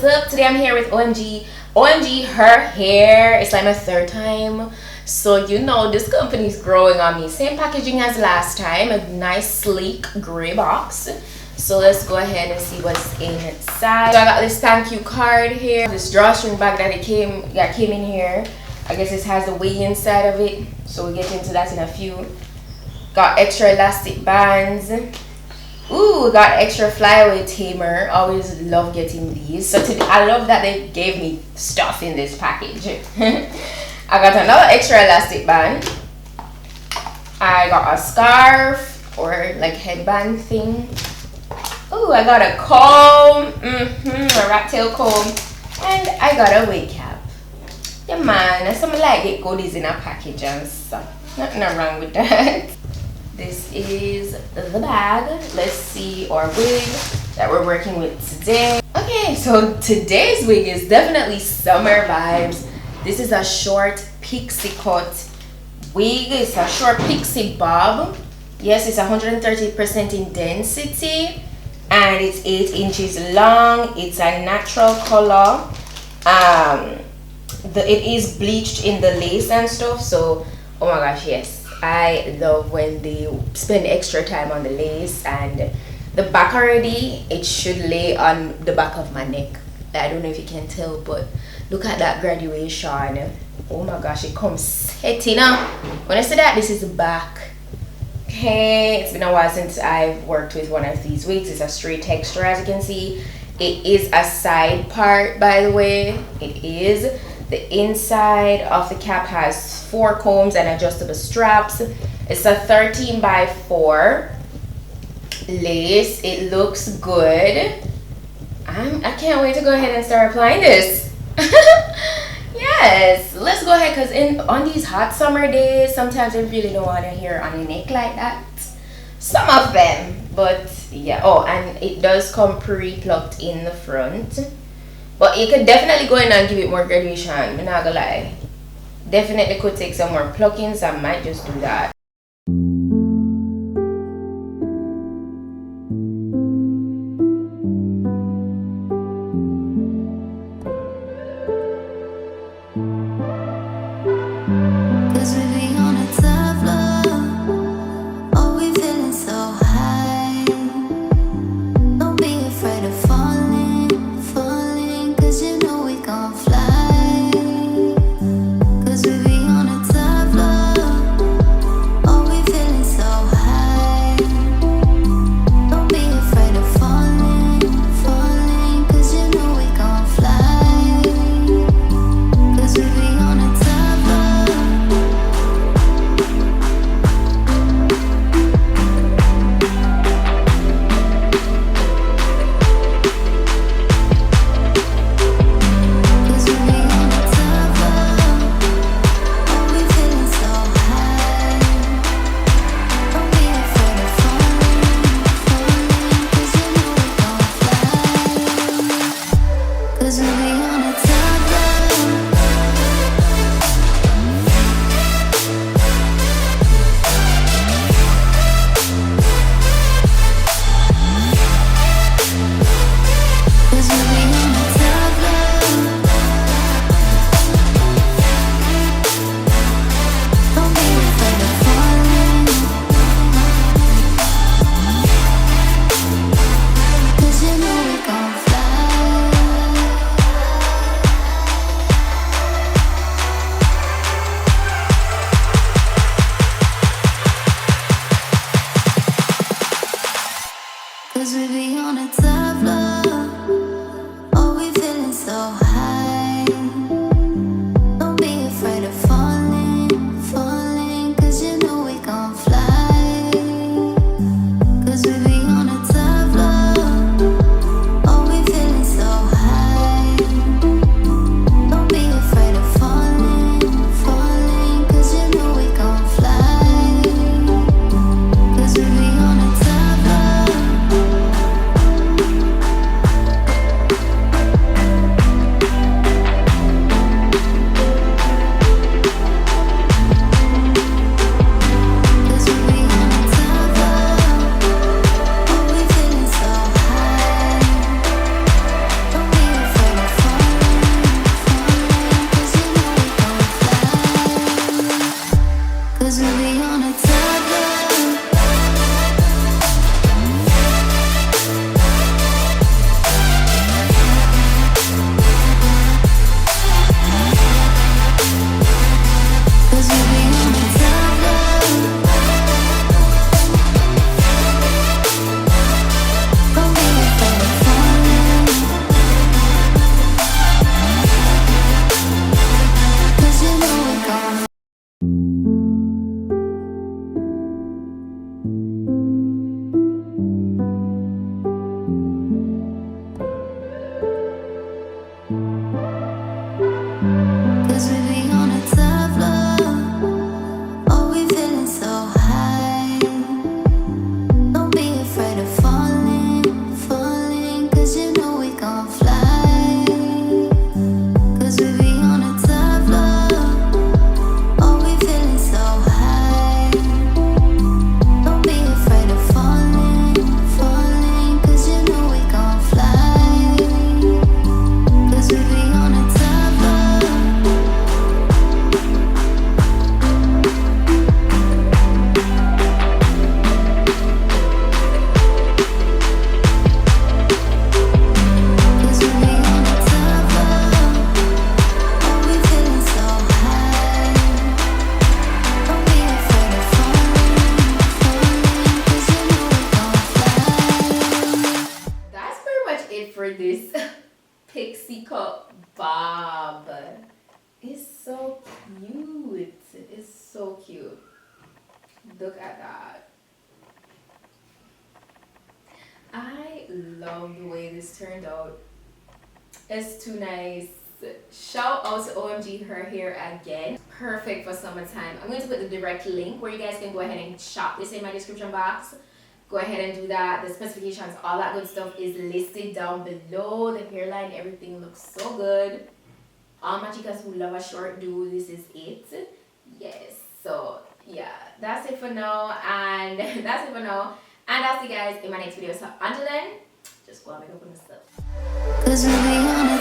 up? Today I'm here with OMG her hair. It's like my third time, so you know this company is growing on me. Same packaging as last time, a nice sleek gray box. So let's go ahead and see what's inside. So I got this thank you card here, this drawstring bag that came in here. I guess this has the wig inside of it, so we'll get into that in a few. Got extra elastic bands. Ooh, got extra flyaway tamer. Always love getting these. So today, I love that they gave me stuff in this package. I got another extra elastic band. I got a scarf or like headband thing. Ooh, I got a comb, a rat tail comb, and I got a wig cap. Yeah man, something like it goodies in a package and stuff. Nothing wrong with that. This is the bag. Let's see our wig that we're working with today. Okay, so today's wig is definitely summer vibes. This is a short pixie cut wig. It's a short pixie bob. Yes, it's 130% in density and it's 8 inches long. It's a natural color. It is bleached in the lace and stuff, so oh my gosh, yes, I love when they spend extra time on the lace. And the back already, it should lay on the back of my neck. I don't know if you can tell, but look at that graduation. Oh my gosh, it comes setting up. When I say that, this is the back. Okay, it's been a while since I've worked with one of these wigs. It's a straight texture, as you can see. It is a side part, by the way. It is. The inside of the cap has 4 combs and adjustable straps. It's a 13 by 4 lace. It looks good. I can't wait to go ahead and start applying this. Yes, let's go ahead, because on these hot summer days, sometimes I really don't want to hair on your neck like that. Some of them, but yeah. Oh, and it does come pre-plucked in the front. But you could definitely go in and give it more graduation. I'm not gonna lie. Definitely could take some more pluckings. I might just do that. Cause we It's so cute. It's so cute. Look at that. I love the way this turned out. It's too nice. Shout out to OMG Her Hair again. Perfect for summertime. I'm going to put the direct link where you guys can go ahead and shop this in my description box. Go ahead and do that. The specifications, all that good stuff is listed down below. The hairline, everything looks so good. All my chicas who love a short do, this is it. Yes. So yeah, that's it for now. And that's it for now. And I'll see you guys in my next video. So until then, just go and make up on the stuff. 'Cause we on